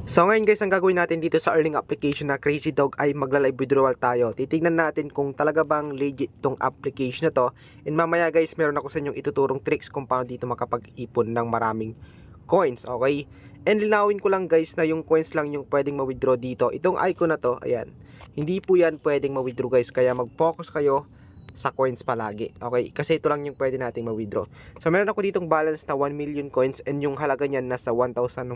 So ngayon guys, ang gagawin natin dito sa earning application na Crazy Dog ay magla-live withdrawal tayo. Titingnan natin kung talaga bang legit tong application na to. And mamaya guys, meron ako sa inyong ituturong tricks kung paano dito makapag-ipon ng maraming coins, okay? And linawin ko lang guys na yung coins lang yung pwedeng ma-withdraw dito. Itong icon na to, ayan. Hindi po yan pwedeng ma-withdraw guys, kaya mag-focus kayo sa coins palagi, okay? Kasi ito lang yung pwede nating ma-withdraw. So meron ako ditong balance na 1 million coins and yung halaga niyan nasa 1,139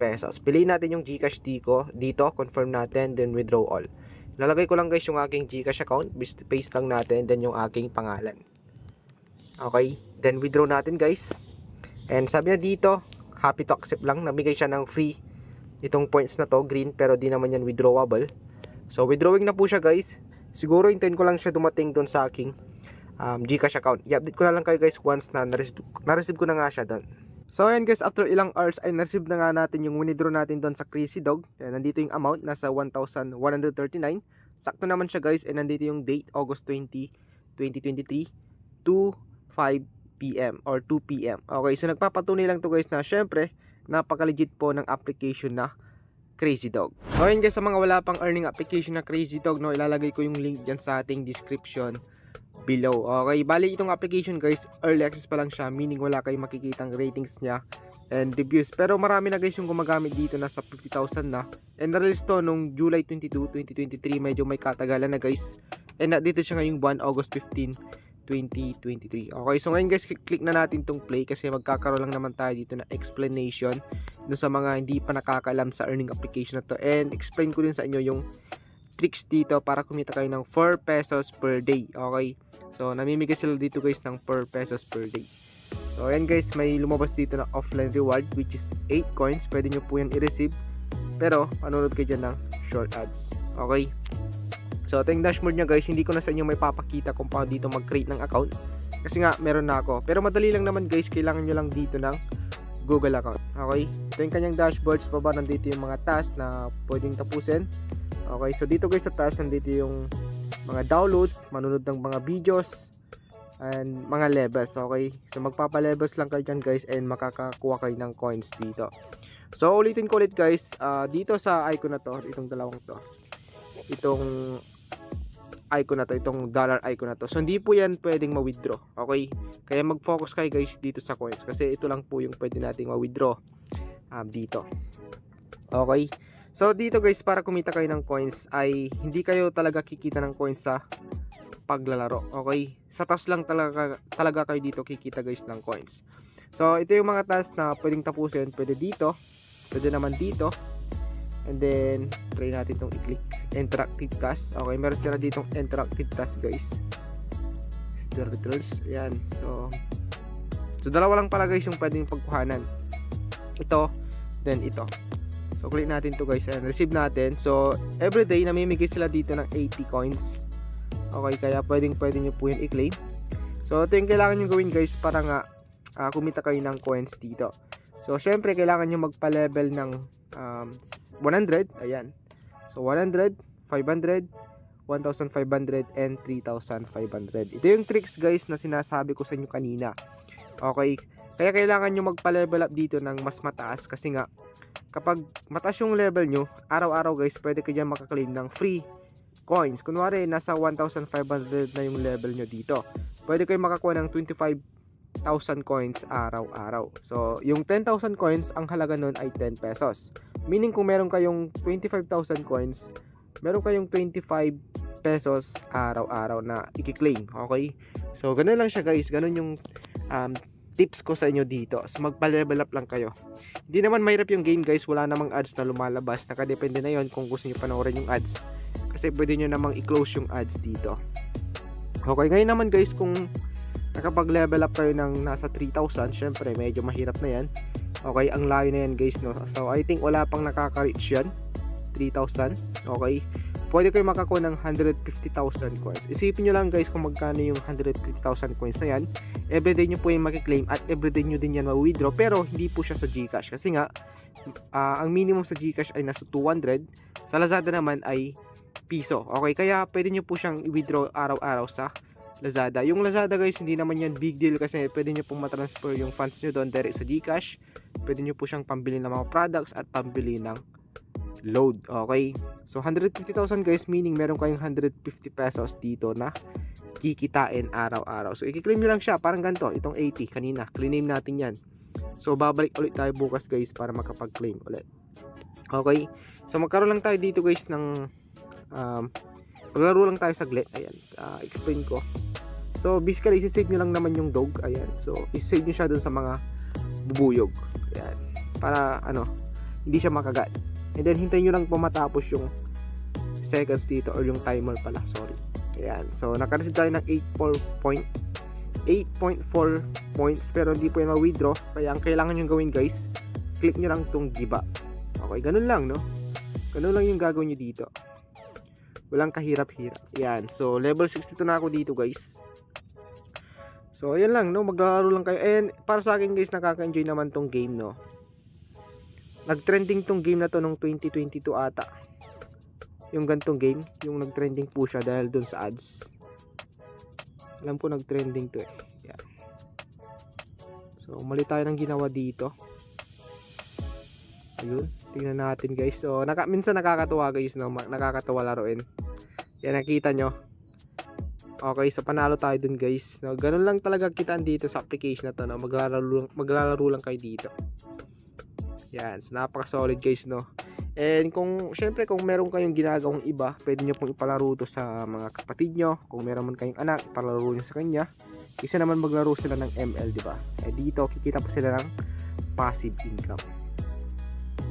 pesos. Piliin natin yung GCash dito, confirm natin, then withdraw all. Lalagay ko lang guys yung aking GCash account, paste lang natin, then yung aking pangalan. Okay, then withdraw natin guys. And sabi niya dito, happy to accept lang, nabigay siya ng free itong points na to, green, pero di naman yan withdrawable. So withdrawing na po siya guys. Siguro hintayin ko lang siya dumating doon sa aking GCash account. I-update ko na lang kayo guys once na na-receive ko na nga siya doon. So ayan guys, after ilang hours ay na-receive na nga natin yung withdraw natin doon sa Crazy Dog. Ayan, nandito yung amount, nasa 1,139. Sakto naman siya guys, and nandito yung date, August 20, 2023 to 5 PM or 2 PM. Okay, so nagpapatunay lang to guys na syempre, napaka-legit po ng application na Crazy Dog. So ayan guys, sa mga wala pang earning application na Crazy Dog, no, ilalagay ko yung link dyan sa ating description below. Okay, bali itong application guys, early access pa lang siya, meaning wala kayong makikitang ratings niya and reviews. Pero marami na guys yung gumagamit dito, nasa 50,000 na. And na-release to nung July 22, 2023, medyo may katagalan na guys. And dito siya ngayong buwan, August 15, 2023. Okay, so ngayon guys, click na natin tong play kasi magkakaroon lang naman tayo dito na explanation dun sa mga hindi pa nakakaalam sa earning application na to. And explain ko din sa inyo yung tricks dito para kumita kayo ng 4 pesos per day. Okay, so namimigay sila dito guys ng 4 pesos per day. So ayan guys, may lumabas dito na offline reward which is 8 coins. Pwede nyo po yan i-receive, pero manonood kayo dyan ng short ads. Okay, so ito yung dashboard nya guys. Hindi ko na sa inyo may papakita kung paano dito mag-create ng account kasi nga meron na ako, pero madali lang naman guys. Kailangan nyo lang dito ng Google account. Okay, ito yung kanyang dashboard. Sa baba nandito yung mga tasks na pwedeng tapusin. Okay, so dito guys sa taas nandito yung mga downloads, manunod ng mga videos, and mga levels. Okay, so magpapa-levels lang kayo dyan guys and makakakuha kayo ng coins dito. So ulitin ko ulit guys, dito sa icon na to, itong dalawang to, itong icon na to, itong dollar icon na to, so hindi po yan pwedeng ma-withdraw. Okay, kaya mag-focus kayo guys dito sa coins kasi ito lang po yung pwede nating ma-withdraw dito. Okay, so dito guys, para kumita kayo ng coins ay hindi kayo talaga kikita ng coins sa paglalaro. Okay, sa task lang talaga kayo dito kikita guys ng coins. So ito yung mga tasks na pwedeng tapusin. Pwede dito, pwede naman dito, and then try natin itong i-click interactive task. Okay, meron sila ditong interactive task guys, stir returns. Ayan, so dalawa lang pala guys yung pwedeng pagkuhanan, ito then ito. So click natin to guys and receive natin. So everyday namimigay sila dito ng 80 coins. Okay, kaya pwedeng nyo po yun i-claim. So ito yung kailangan nyo gawin guys para nga kumita kayo ng coins dito. So syempre kailangan nyo magpa-level ng 100. Ayan, so 100, 500, 1,500 and 3,500. Ito yung tricks guys na sinasabi ko sa inyo kanina. Okay, kaya kailangan nyo magpa-level up dito ng mas mataas kasi nga kapag mataas yung level nyo, araw-araw guys, pwede kayo dyan makaklaim ng free coins. Kunwari, nasa 1,500 na yung level nyo dito. Pwede kayo makakuha ng 25,000 coins araw-araw. So, yung 10,000 coins, ang halaga nun ay 10 pesos. Meaning, kung meron kayong 25,000 coins, meron kayong 25 pesos araw-araw na i-claim. Okay? So, ganun lang siya guys. Ganun yung tips ko sa inyo dito. So magpa-level up lang kayo. Hindi naman mahirap yung game guys. Wala namang ads na lumalabas. Nakadepende na yon kung gusto niyo panoorin yung ads. Kasi pwede nyo namang i-close yung ads dito. Okay, ngayon naman guys, kung nakapag-level up kayo ng nasa 3,000, syempre medyo mahirap na yan. Okay, ang layo na yan guys, no? So I think wala pang nakaka-reach yan, 3,000. Okay, pwede kayo makakuha ng 150,000 coins. Isipin nyo lang guys kung magkano yung 150,000 coins na yan. Everyday nyo po yung makiklaim at everyday nyo din yan ma-withdraw, pero hindi po siya sa GCash kasi nga ang minimum sa GCash ay nasa 200, sa Lazada naman ay piso. Okay, kaya pwede nyo po siyang i-withdraw araw-araw sa Lazada. Yung Lazada guys, hindi naman yan big deal kasi pwede nyo pong matransfer yung funds nyo doon direct sa GCash. Pwede nyo po siyang pambili ng mga products at pambili ng load. Okay? So 150,000 guys, meaning meron kayong 150 pesos dito na kikitain araw-araw. So i-claim nyo lang siya, parang ganito. Itong 80 kanina, claim natin yan. So babalik ulit tayo bukas guys para makapag-claim ulit. Okay? So magkaroon lang tayo dito guys ng paglaro lang tayo saglit. Ayan, explain ko. So basically isi-save nyo lang naman yung dog. Ayan, so isi-save nyo siya dun sa mga bubuyog. Ayan, para hindi siya makagat. And then hintayin nyo lang po matapos yung seconds dito, or yung timer pala, sorry. Ayan, so naka-receive tayo ng 8.4 points, pero hindi po yan ma-withdraw. Kaya ang kailangan nyo gawin guys, click nyo lang tong giba. Okay, ganun lang, no? Ganun lang yung gagawin nyo dito. Walang kahirap-hirap. Ayan, so level 62 na ako dito guys. So ayan lang, no? Maglalaro lang kayo. And para sa akin guys, nakaka-enjoy naman tong game, no? Nag-trending tong game na to nung 2022 ata. Yung gantong game, yung nag-trending po siya dahil dun sa ads. Alam ko nag-trending to eh. Ayan. So mali tayo ng ginawa dito. Ayun, tingnan natin guys. So minsan nakakatuwa guys, no? Nakakatuwa laruin. Yan, nakita nyo. Okay, so panalo tayo dun guys, no? Ganun lang talaga kitaan dito sa application na to, no? Maglalaro lang kayo dito. Yan, so napaka solid guys, no? And syempre kung meron kayong ginagawang iba, pwede nyo pong ipalaro to sa mga kapatid nyo. Kung meron man kayong anak, ipalaro nyo sa kanya. Isa naman maglaro sila ng ML, di ba? Eh dito kikita pa sila ng passive income.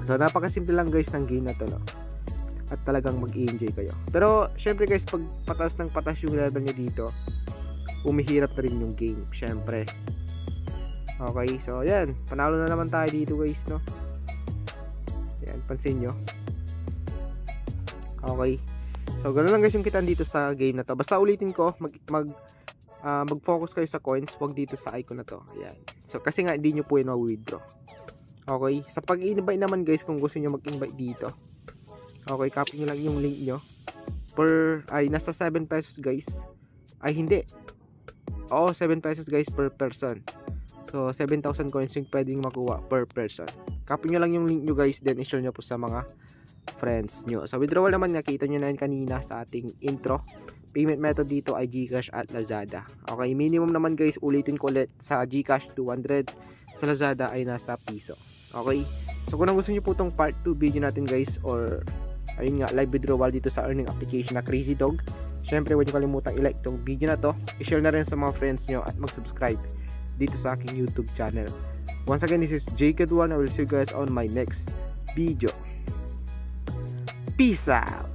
So napakasimple lang guys ng game na to, no? At talagang mag-enjoy kayo. Pero syempre guys, pag patas ng patas yung level nyo dito, umihirap na rin yung game, syempre. Okay, so yan, panalo na naman tayo dito guys, no? Yan, pansin nyo. Okay, so ganoon lang guys yung kitaan dito sa game na to. Basta ulitin ko, mag-focus kayo sa coins, wag dito sa icon na to. Ayan. So kasi nga hindi nyo po yun ma-withdraw. Okay, sa pag-invite naman guys, kung gusto nyo mag-invite dito, okay, copy nyo lang yung link nyo. Nasa 7 pesos guys. Ay hindi, oo, 7 pesos guys per person. So 7,000 coins yung pwedeng makuha per person. Copy nyo lang yung link nyo guys, then i-share nyo po sa mga friends nyo. Sa withdrawal naman, nakita nyo na yun kanina sa ating intro. Payment method dito ay GCash at Lazada. Okay, minimum naman guys, ulitin ko ulit, sa GCash 200, sa Lazada ay nasa piso. Okay, so kung gusto nyo po itong part 2 video natin guys, or ayun nga, live withdrawal dito sa earning application na Crazy Dog, syempre huwag nyo kalimutang i-like itong video na to, i-share na rin sa mga friends nyo, at mag-subscribe dito sa aking YouTube channel. Once again, this is Jake Adwan. I will see you guys on my next video. Peace out!